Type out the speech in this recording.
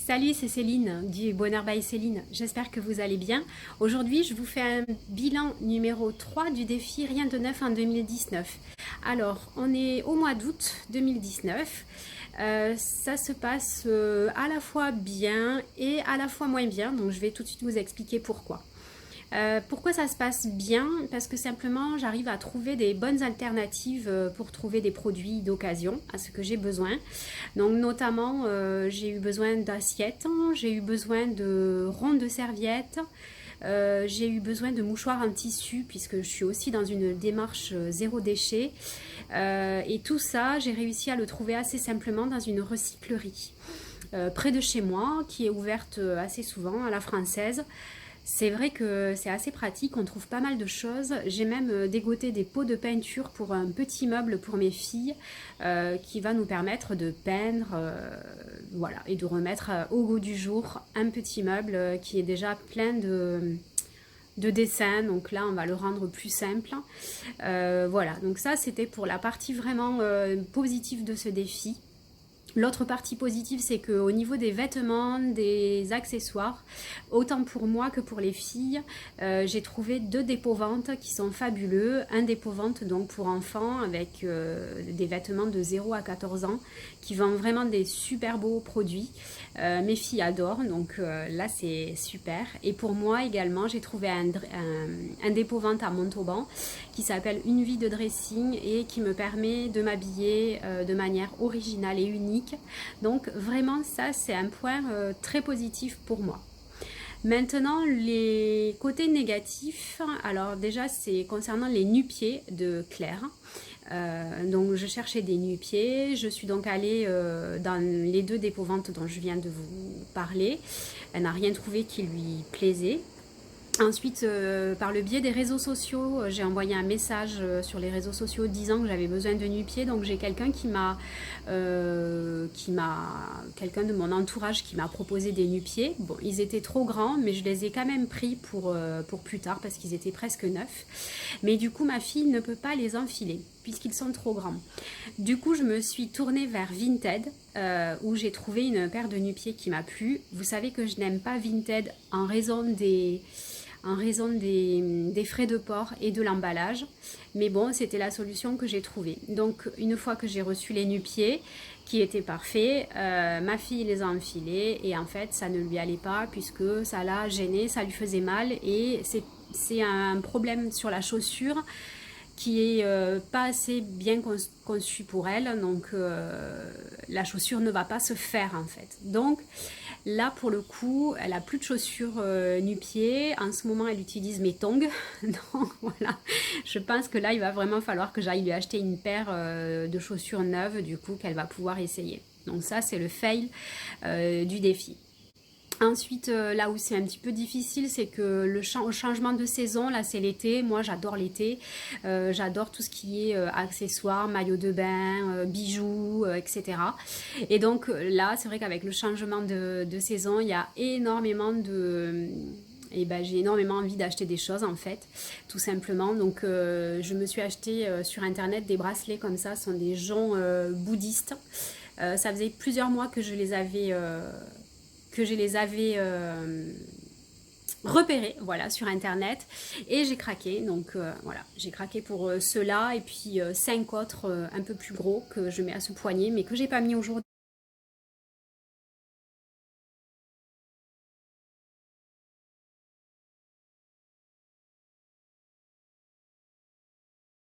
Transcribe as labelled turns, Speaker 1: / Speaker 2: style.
Speaker 1: Salut, c'est Céline du Bonheur by Céline. J'espère que vous allez bien. Aujourd'hui, je vous fais un bilan numéro 3 du défi Rien de neuf en 2019. Alors, on est au mois d'août 2019. Ça se passe à la fois bien et à la fois moins bien. Donc, je vais tout de suite vous expliquer pourquoi. Pourquoi ça se passe bien? Parce que simplement j'arrive à trouver des bonnes alternatives pour trouver des produits d'occasion à ce que j'ai besoin. Donc notamment j'ai eu besoin d'assiettes, j'ai eu besoin de rondes de serviettes, j'ai eu besoin de mouchoirs en tissu puisque je suis aussi dans une démarche zéro déchet. Et tout ça j'ai réussi à le trouver assez simplement dans une recyclerie près de chez moi qui est ouverte assez souvent à la française. C'est vrai que c'est assez pratique, on trouve pas mal de choses. J'ai même dégoté des pots de peinture pour un petit meuble pour mes filles qui va nous permettre de peindre voilà, et de remettre au goût du jour un petit meuble qui est déjà plein de dessins. Donc là, on va le rendre plus simple. Voilà, donc ça c'était pour la partie vraiment positive de ce défi. L'autre partie positive, c'est qu'au niveau des vêtements, des accessoires, autant pour moi que pour les filles, j'ai trouvé deux dépôts-ventes qui sont fabuleux. Un dépôt-vente donc pour enfants avec des vêtements de 0 à 14 ans qui vendent vraiment des super beaux produits. Mes filles adorent, donc là c'est super. Et pour moi également, j'ai trouvé un dépôt-vente à Montauban qui s'appelle Une vie de dressing et qui me permet de m'habiller de manière originale et unique. Donc vraiment ça c'est un point très positif pour moi. Maintenant les côtés négatifs, alors déjà c'est concernant les nu-pieds de Claire. Donc je cherchais des nu-pieds, je suis donc allée dans les deux dépôts-ventes dont je viens de vous parler. Elle n'a rien trouvé qui lui plaisait. Ensuite, par le biais des réseaux sociaux, j'ai envoyé un message sur les réseaux sociaux disant que j'avais besoin de nu-pieds. Donc j'ai quelqu'un quelqu'un de mon entourage qui m'a proposé des nu-pieds. Bon, ils étaient trop grands, mais je les ai quand même pris pour plus tard parce qu'ils étaient presque neufs. Mais du coup, ma fille ne peut pas les enfiler puisqu'ils sont trop grands. Du coup, je me suis tournée vers Vinted où j'ai trouvé une paire de nu-pieds qui m'a plu. Vous savez que je n'aime pas Vinted en raison des frais de port et de l'emballage. Mais bon, c'était la solution que j'ai trouvée. Donc, une fois que j'ai reçu les nu-pieds, qui étaient parfaits, ma fille les a enfilés et en fait, ça ne lui allait pas puisque ça l'a gênée, ça lui faisait mal et c'est un problème sur la chaussure qui est pas assez bien conçu pour elle, donc la chaussure ne va pas se faire en fait. Donc là pour le coup elle a plus de chaussures nu-pieds, en ce moment elle utilise mes tongs, donc voilà, je pense que là il va vraiment falloir que j'aille lui acheter une paire de chaussures neuves du coup qu'elle va pouvoir essayer. Donc ça c'est le fail du défi. Ensuite, là où c'est un petit peu difficile, c'est que le changement de saison, là c'est l'été, moi j'adore l'été, j'adore tout ce qui est accessoires, maillots de bain, bijoux, etc. Et donc là, c'est vrai qu'avec le changement de saison, il y a énormément de... Et ben, j'ai énormément envie d'acheter des choses en fait, tout simplement. Donc je me suis acheté sur internet des bracelets comme ça, ce sont des joncs bouddhistes. Ça faisait plusieurs mois que je les avais repérés, voilà, sur internet et j'ai craqué. Donc voilà, j'ai craqué pour ceux-là et puis 5 autres un peu plus gros que je mets à ce poignet mais que j'ai pas mis aujourd'hui.